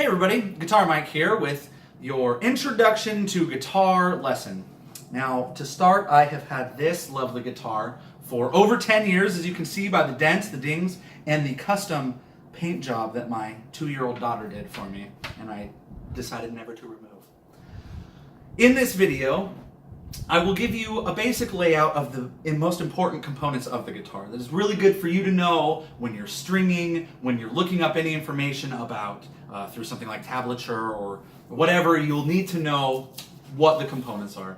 Hey everybody, Guitar Mike here with your introduction to guitar lesson. Now, to start, I have had this lovely guitar for over 10 years, as you can see by the dents, the dings, and the custom paint job that my 2-year-old daughter did for me, and I decided never to remove. In this video, I will give you a basic layout of the most important components of the guitar that is really good for you to know when you're stringing, when you're looking up any information about through something like tablature or whatever. You'll need to know what the components are.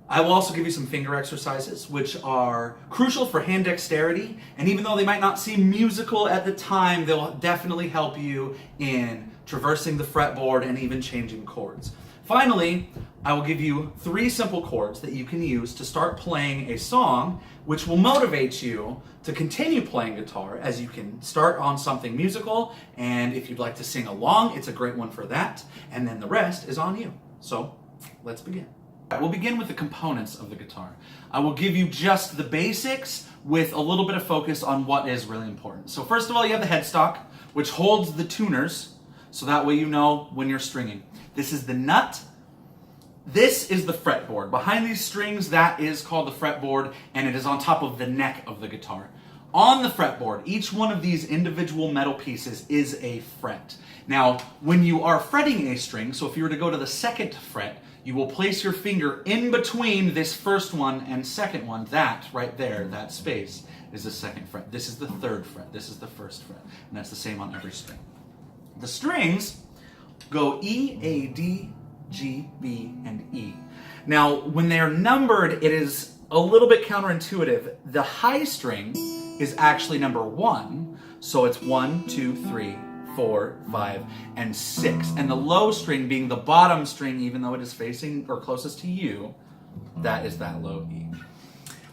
I will also give you some finger exercises, which are crucial for hand dexterity, and even though they might not seem musical at the time, they'll definitely help you in traversing the fretboard and even changing chords. Finally, I will give you 3 simple chords that you can use to start playing a song, which will motivate you to continue playing guitar, as you can start on something musical, and if you'd like to sing along, it's a great one for that, and then the rest is on you. So, let's begin. We'll begin with the components of the guitar. I will give you just the basics with a little bit of focus on what is really important. So first of all, you have the headstock, which holds the tuners, so that way you know when you're stringing. This is the nut. This is the fretboard. Behind these strings, that is called the fretboard, and it is on top of the neck of the guitar. On the fretboard, each one of these individual metal pieces is a fret. Now, when you are fretting a string, so if you were to go to the 2nd fret, you will place your finger in between this first one and second one. That right there, that space, is the 2nd fret. This is the 3rd fret. This is the 1st fret. And that's the same on every string. The strings go E, A, D, G, B, and E. Now, when they are numbered, it is a little bit counterintuitive. The high string is actually number 1, so it's 1, 2, 3, 4, 5, and 6. And the low string being the bottom string, even though it is facing or closest to you, that is that low E.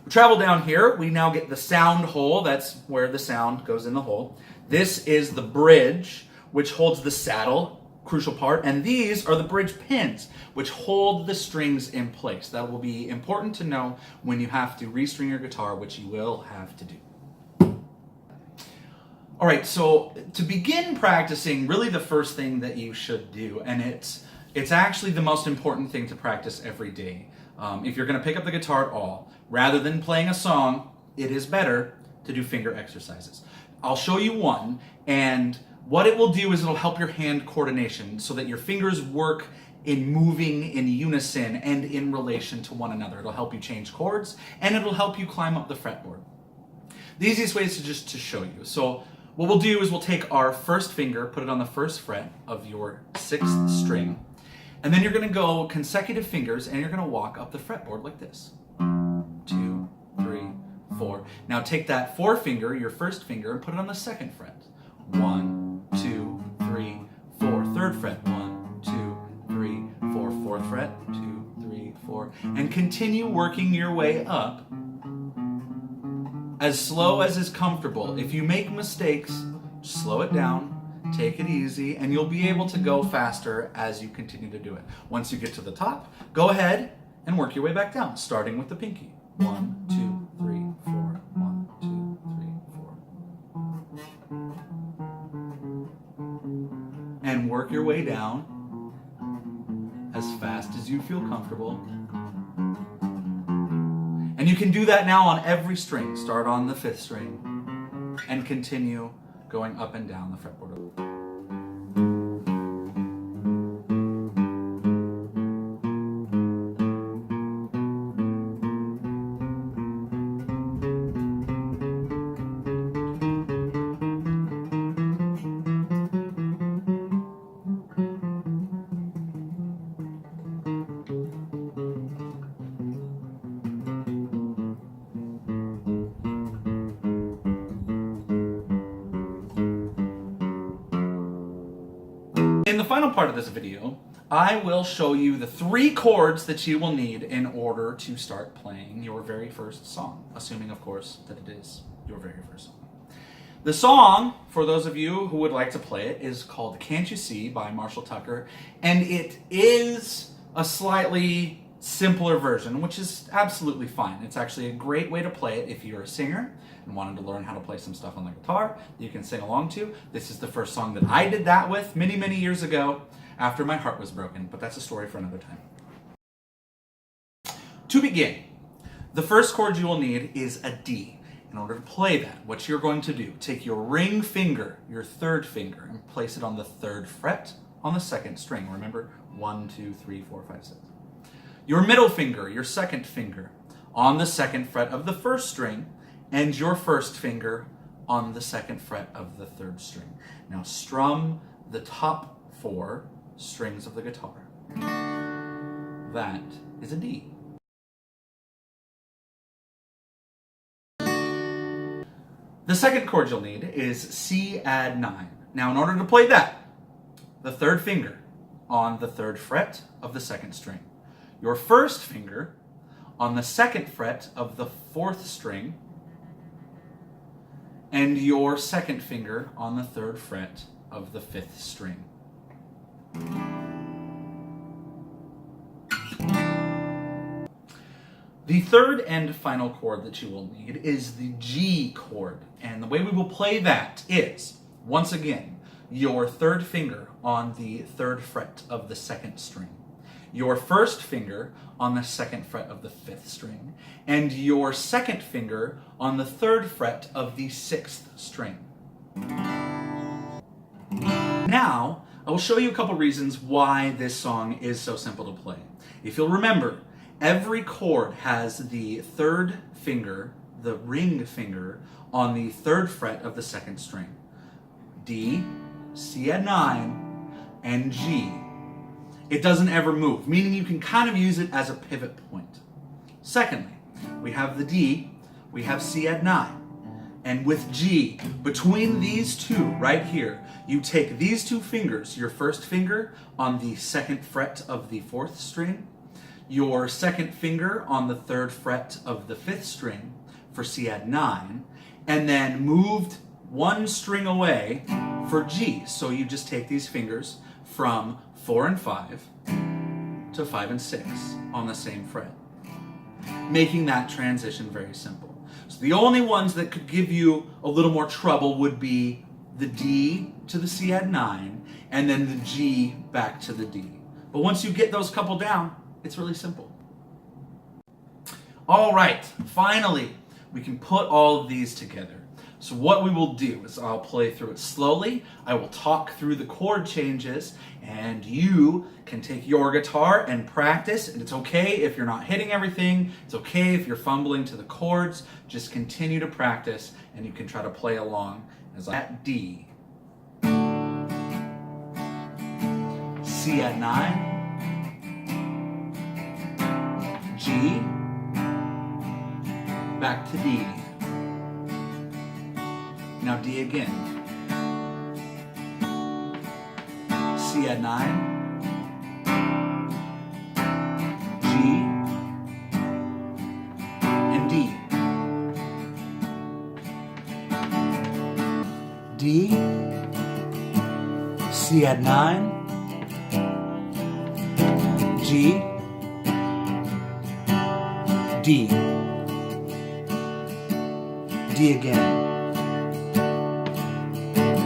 We travel down here, we now get the sound hole. That's where the sound goes in the hole. This is the bridge, which holds the saddle, crucial part, and these are the bridge pins, which hold the strings in place. That will be important to know when you have to restring your guitar, which you will have to do. All right, so to begin practicing, really the first thing that you should do, and it's actually the most important thing to practice every day. If you're going to pick up the guitar at all, rather than playing a song, it is better to do finger exercises. I'll show you one, and what it will do is it'll help your hand coordination so that your fingers work in moving in unison and in relation to one another. It'll help you change chords, and it'll help you climb up the fretboard. The easiest way is just to show you. So what we'll do is we'll take our first finger, put it on the 1st fret of your 6th string, and then you're going to go consecutive fingers, and you're going to walk up the fretboard like this. 2, 3, 4. Now take that forefinger, your 1st finger, and put it on the 2nd fret. 1, 2, 3, 4. 3rd fret. 1, 2, 3, 4. 4th fret. 2, 3, 4. And continue working your way up as slow as is comfortable. If you make mistakes, slow it down, take it easy, and you'll be able to go faster as you continue to do it. Once you get to the top, go ahead and work your way back down, starting with the pinky. 1, 2, 3, 4. 1, 2, 3, 4. And work your way down as fast as you feel comfortable. And you can do that now on every string. Start on the 5th string and continue going up and down the fretboard. In the final part of this video, I will show you the 3 chords that you will need in order to start playing your very first song, assuming, of course, that it is your very first song. The song, for those of you who would like to play it, is called Can't You See by Marshall Tucker, and it is a slightly simpler version, which is absolutely fine. It's actually a great way to play it if you're a singer and wanted to learn how to play some stuff on the guitar that you can sing along to. This is the first song that I did that with many, many years ago after my heart was broken, but that's a story for another time. To begin, the first chord you will need is a D. In order to play that, what you're going to do, take your ring finger, your third finger, and place it on the 3rd fret on the 2nd string. Remember, 1, 2, 3, 4, 5, 6. Your middle finger, your 2nd finger, on the 2nd fret of the 1st string, and your 1st finger on the 2nd fret of the 3rd string. Now strum the top 4 strings of the guitar. That is a D. The second chord you'll need is C add 9. Now in order to play that, the 3rd finger on the 3rd fret of the 2nd string. Your 1st finger on the 2nd fret of the 4th string, and your 2nd finger on the 3rd fret of the 5th string. The third and final chord that you will need is the G chord, and the way we will play that is, once again, your 3rd finger on the 3rd fret of the 2nd string, your 1st finger on the 2nd fret of the 5th string, and your 2nd finger on the 3rd fret of the 6th string. Now, I will show you a couple reasons why this song is so simple to play. If you'll remember, every chord has the 3rd finger, the ring finger, on the 3rd fret of the 2nd string. D, C add 9, and G. It doesn't ever move, meaning you can kind of use it as a pivot point. Secondly, we have the D, we have C add 9. And with G, between these two right here, you take these 2 fingers, your 1st finger on the 2nd fret of the 4th string, your 2nd finger on the 3rd fret of the 5th string for C add 9, and then moved 1 string away for G. So you just take these fingers from 4 and 5 to 5 and 6 on the same fret, making that transition very simple. So the only ones that could give you a little more trouble would be the D to the C add 9, and then the G back to the D. But once you get those couple down, it's really simple. All right, finally, we can put all of these together. So what we will do is I'll play through it slowly, I will talk through the chord changes, and you can take your guitar and practice, and it's okay if you're not hitting everything, it's okay if you're fumbling to the chords, just continue to practice, and you can try to play along as at D, C add 9, G, back to D. Now D again. C add 9, G, and D. D, C add 9, G, D. D again.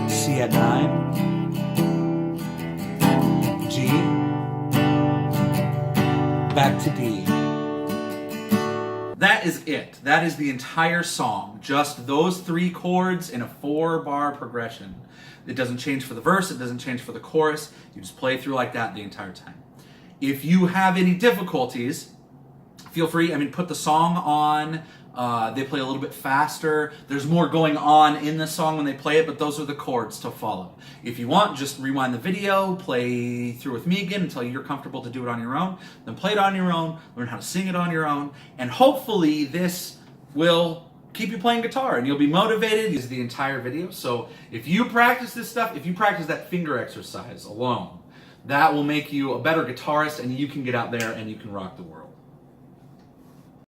C add 9, G, back to D. That is it. That is the entire song. Just those 3 chords in a 4-bar progression. It doesn't change for the verse, it doesn't change for the chorus. You just play through like that the entire time. If you have any difficulties, feel free, put the song on. They play a little bit faster. There's more going on in the song when they play it, but those are the chords to follow. If you want, just rewind the video, play through with me again until you're comfortable to do it on your own. Then play it on your own, learn how to sing it on your own, and hopefully this will keep you playing guitar and you'll be motivated. Use the entire video. So if you practice this stuff, if you practice that finger exercise alone, that will make you a better guitarist and you can get out there and you can rock the world.